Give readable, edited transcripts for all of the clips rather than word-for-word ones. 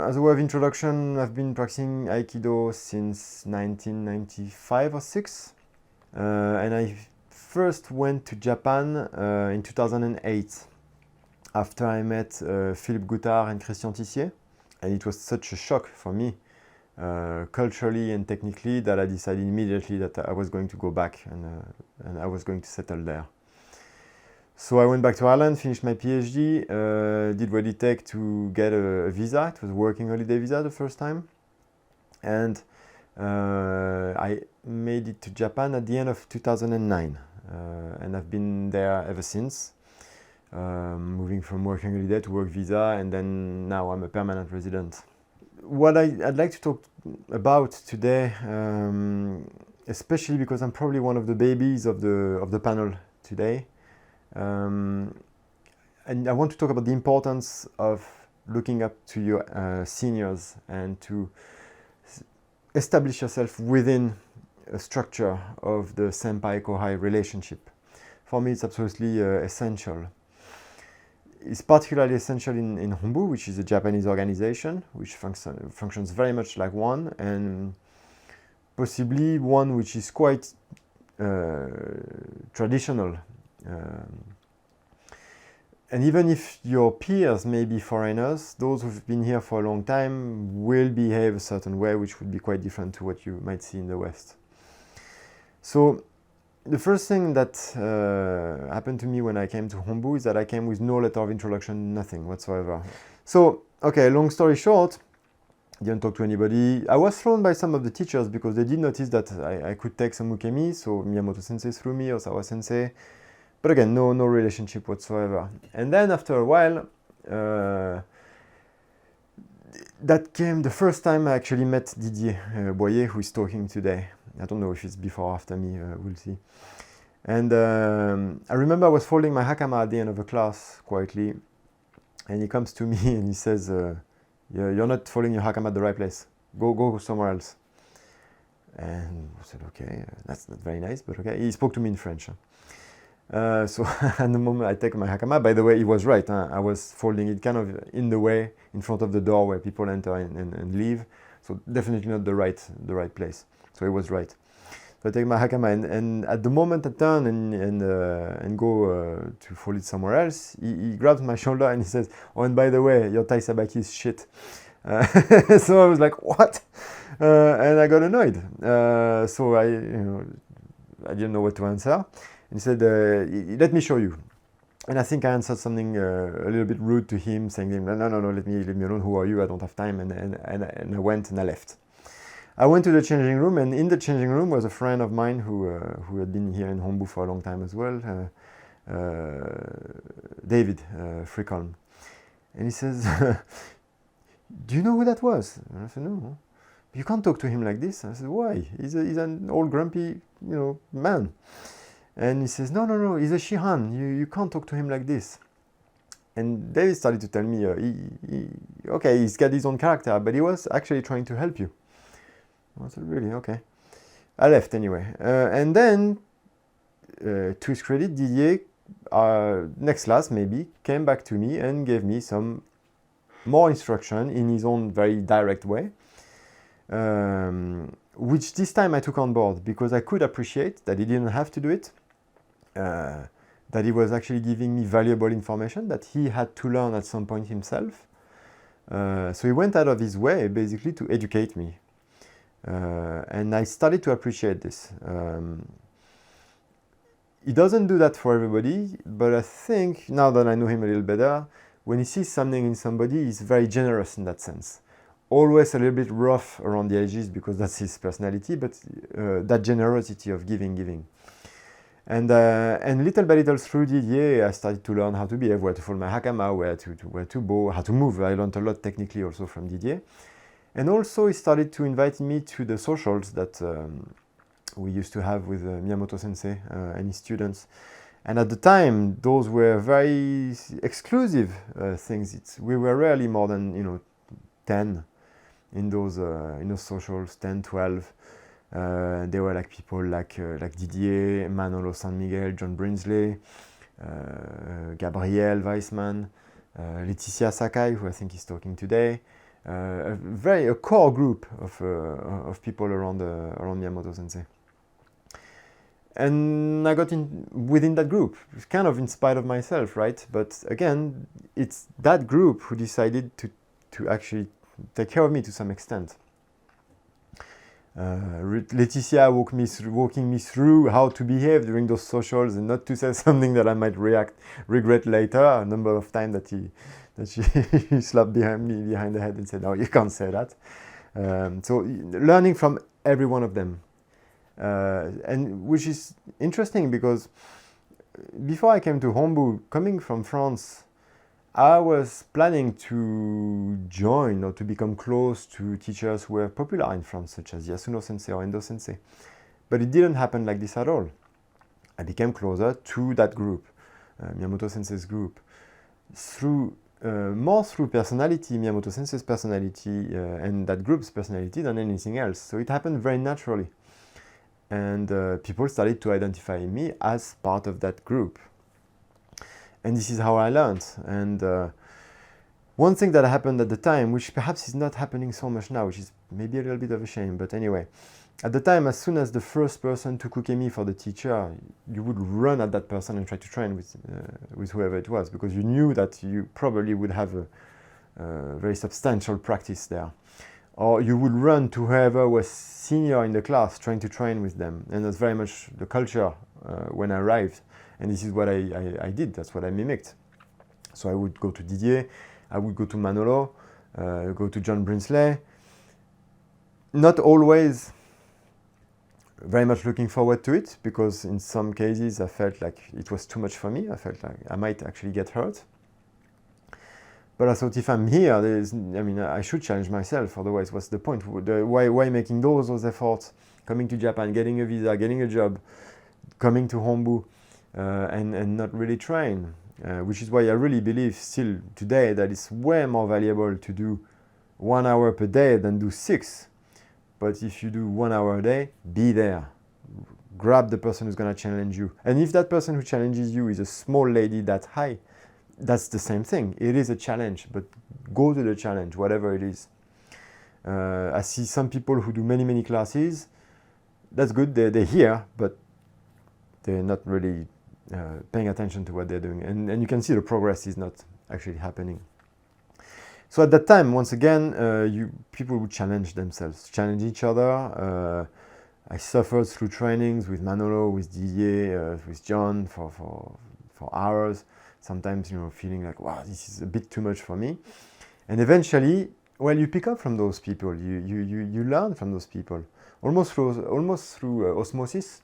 as a way of introduction, I've been practicing Aikido since 1995 or 6. And I first went to Japan in 2008 after I met Philippe Goutard and Christian Tissier. And it was such a shock for me, culturally and technically, that I decided immediately that I was going to go back and I was going to settle there. So I went back to Ireland, finished my PhD, did what it took to get a visa. It was a working holiday visa the first time. And I made it to Japan at the end of 2009. And I've been there ever since, moving from working holiday to work visa, and then now I'm a permanent resident. What I'd like to talk about today, especially because I'm probably one of the babies of the panel today, and I want to talk about the importance of looking up to your seniors and to establish yourself within a structure of the senpai-kohai relationship. For me, it's absolutely essential. It's particularly essential in Hombu, which is a Japanese organization, which functions very much like one, and possibly one which is quite traditional. And even if your peers may be foreigners, those who've been here for a long time will behave a certain way, which would be quite different to what you might see in the West. So the first thing that happened to me when I came to Hombu is that I came with no letter of introduction, nothing whatsoever. So, okay, long story short, didn't talk to anybody. I was thrown by some of the teachers because they did notice that I could take some ukemi, so Miyamoto sensei threw me, Osawa sensei. But again, no relationship whatsoever. And then after a while, that came the first time I actually met Didier Boyer, who is talking today. I don't know if it's before or after me, we'll see. And I remember I was folding my hakama at the end of a class quietly, and he comes to me and he says, you're not folding your hakama at the right place. Go somewhere else. And I said, okay, that's not very nice, but okay. He spoke to me in French. So at the moment I take my hakama, by the way, he was right. I was folding it kind of in the way, in front of the door where people enter and leave. So definitely not the right place. So he was right. So I take my hakama, and at the moment I turn and go to fold it somewhere else, he grabs my shoulder and he says, oh, and by the way, your tai sabaki is shit. So I was like, what? And I got annoyed. So I didn't know what to answer. And he said, let me show you. And I think I answered something a little bit rude to him, saying, no, let me alone. Who are you? I don't have time. And I went and I left. I went to the changing room, and in the changing room was a friend of mine who had been here in Hombu for a long time as well, David Frickholm. And he says, do you know who that was? And I said, no. You can't talk to him like this. I said, why? He's an old grumpy, man. And he says, no, he's a Shihan. You can't talk to him like this. And David started to tell me, okay, he's got his own character, but he was actually trying to help you. I said, really? Okay. I left anyway. And then, to his credit, Didier, next class maybe, came back to me and gave me some more instruction in his own very direct way, which this time I took on board because I could appreciate that he didn't have to do it, that he was actually giving me valuable information that he had to learn at some point himself. So he went out of his way basically to educate me. And I started to appreciate this. He doesn't do that for everybody, but I think now that I know him a little better, when he sees something in somebody, he's very generous in that sense. Always a little bit rough around the edges because that's his personality, but that generosity of giving. And little by little through Didier, I started to learn how to behave, where to fold my hakama, where to bow, how to move. I learned a lot technically also from Didier. And also he started to invite me to the socials that we used to have with Miyamoto sensei and his students. And at the time, those were very exclusive things. We were rarely more than 10 in those socials, 10, 12. There were like people like Didier, Manolo San Miguel, John Brinsley, Gabriel Weissman, Laetitia Sakai, who I think is talking today, a core group of people around Miyamoto Sensei. And I got within that group, kind of in spite of myself, right? But again, it's that group who decided to actually take care of me to some extent. Laetitia walking me through how to behave during those socials and not to say something that I might regret later. A number of times that she slapped me behind the head and said, "No, you can't say that." So learning from every one of them, and which is interesting because before I came to Hombu, coming from France, I was planning to join or to become close to teachers who were popular in France, such as Yasuno Sensei or Endo Sensei. But it didn't happen like this at all. I became closer to that group, Miyamoto Sensei's group, more through personality, Miyamoto Sensei's personality, and that group's personality than anything else. So it happened very naturally. And people started to identify me as part of that group. And this is how I learned. And one thing that happened at the time, which perhaps is not happening so much now, which is maybe a little bit of a shame, but anyway, at the time, as soon as the first person took ukemi for the teacher, you would run at that person and try to train with whoever it was, because you knew that you probably would have a very substantial practice there. Or you would run to whoever was senior in the class, trying to train with them. And that's very much the culture when I arrived. And this is what I did, that's what I mimicked. So I would go to Didier, I would go to Manolo, go to John Brinsley. Not always very much looking forward to it, because in some cases I felt like it was too much for me. I felt like I might actually get hurt. But I thought, if I'm here, I should challenge myself, otherwise what's the point? Why making those efforts, coming to Japan, getting a visa, getting a job, coming to Hombu, and not really train, which is why I really believe still today that it's way more valuable to do 1 hour per day than do 6. But if you do 1 hour a day, be there. Grab the person who's going to challenge you. And if that person who challenges you is a small lady that high, that's the same thing. It is a challenge, but go to the challenge, whatever it is. I see some people who do many classes. That's good, they're here, but they're not really paying attention to what they're doing. And you can see the progress is not actually happening. So at that time, once again, people would challenge themselves, challenge each other. I suffered through trainings with Manolo, with Didier, with John for hours. Sometimes, feeling like, wow, this is a bit too much for me. And eventually, well, you pick up from those people. You learn from those people, almost through osmosis.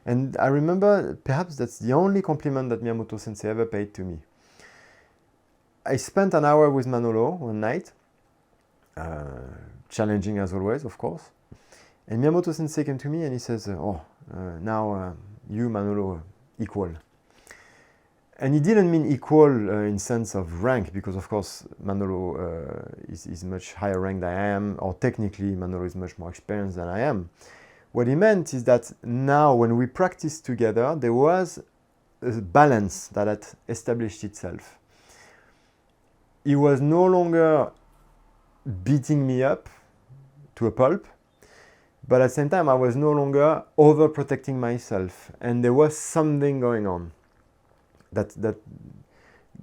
And I remember, perhaps that's the only compliment that Miyamoto Sensei ever paid to me. I spent an hour with Manolo one night, challenging as always, of course. And Miyamoto Sensei came to me and he says, now you, Manolo, equal. And he didn't mean equal in sense of rank, because of course Manolo is much higher ranked than I am, or technically Manolo is much more experienced than I am. What he meant is that now when we practiced together, there was a balance that had established itself. He was no longer beating me up to a pulp, but at the same time I was no longer overprotecting myself, and there was something going on. That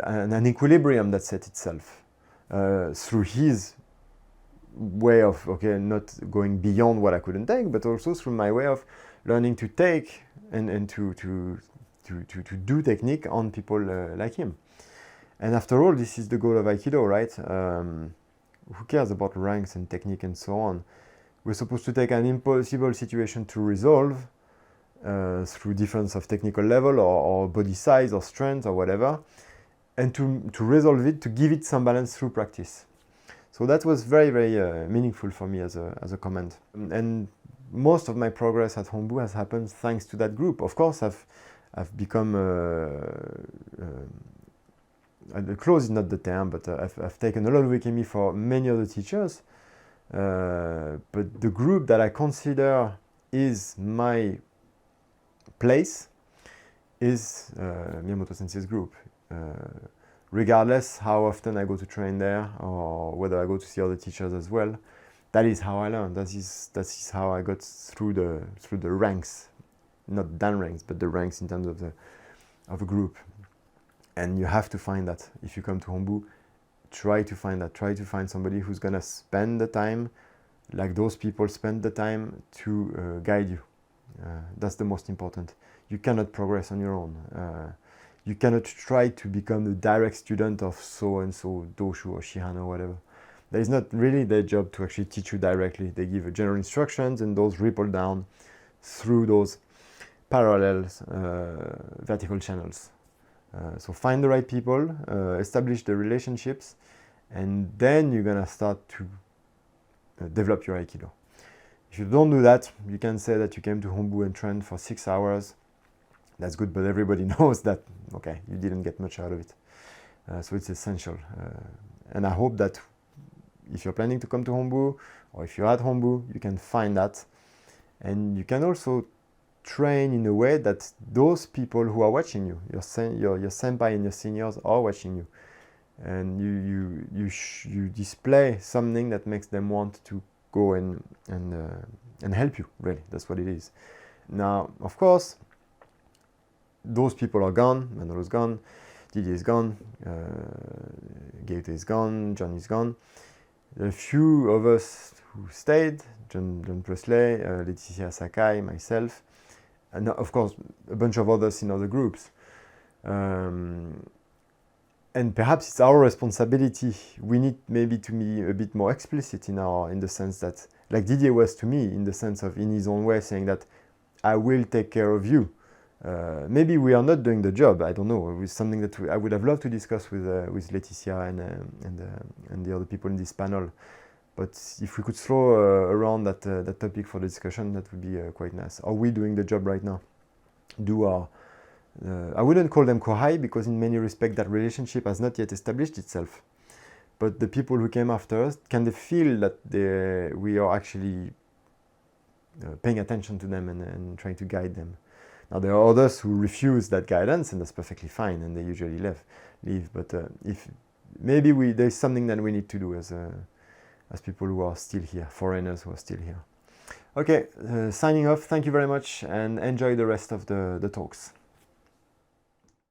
an equilibrium that set itself through his way of not going beyond what I couldn't take, but also through my way of learning to take and to do technique on people like him. And after all, this is the goal of Aikido, right? Who cares about ranks and technique and so on? We're supposed to take an impossible situation to resolve through difference of technical level or body size or strength or whatever, and to resolve it, to give it some balance through practice. So that was very meaningful for me as a comment. And most of my progress at Hombu has happened thanks to that group. Of course, I've become close is not the term, but I've taken a lot of ukemi for many other teachers. But the group that I consider is my place is Miyamoto Sensei's group. regardless how often I go to train there or whether I go to see other teachers as well. That is how I learned. That is how I got through the ranks, not Dan ranks, but the ranks in terms of a group. And you have to find that. If you come to Hombu, try to find that. Try to find somebody who's gonna spend the time, like those people spend the time to guide you. That's the most important. You cannot progress on your own. You cannot try to become the direct student of so-and-so Doshu or Shihan or whatever. That is not really their job to actually teach you directly. They give general instructions and those ripple down through those parallel vertical channels. So find the right people, establish the relationships, and then you're gonna start to develop your Aikido. If you don't do that, you can say that you came to Hombu and trained for 6 hours. That's good, but everybody knows that, okay, you didn't get much out of it. So it's essential. And I hope that if you're planning to come to Hombu, or if you're at Hombu, you can find that. And you can also train in a way that those people who are watching you, your senpai and your seniors are watching you. And you display something that makes them want to go and help you, really. That's what it is. Now, of course, those people are gone. Manolo's gone, Didier is gone, Gaeta is gone, John is gone. There are a few of us who stayed, John Presley, Laetitia Sakai, myself, and of course a bunch of others in other groups. And perhaps it's our responsibility. We need maybe to be a bit more explicit in the sense that, like Didier was to me, in the sense of, in his own way, saying that I will take care of you. Maybe we are not doing the job. I don't know. It's something that I would have loved to discuss with Laetitia and the other people in this panel. But if we could throw around that topic for the discussion, that would be quite nice. Are we doing the job right now? I wouldn't call them kohai, because in many respects that relationship has not yet established itself. But the people who came after us, can they feel that we are actually paying attention to them and trying to guide them? Now there are others who refuse that guidance, and that's perfectly fine, and they usually leave. But if maybe there's something that we need to do as people who are still here, foreigners who are still here. Okay, signing off. Thank you very much, and enjoy the rest of the talks.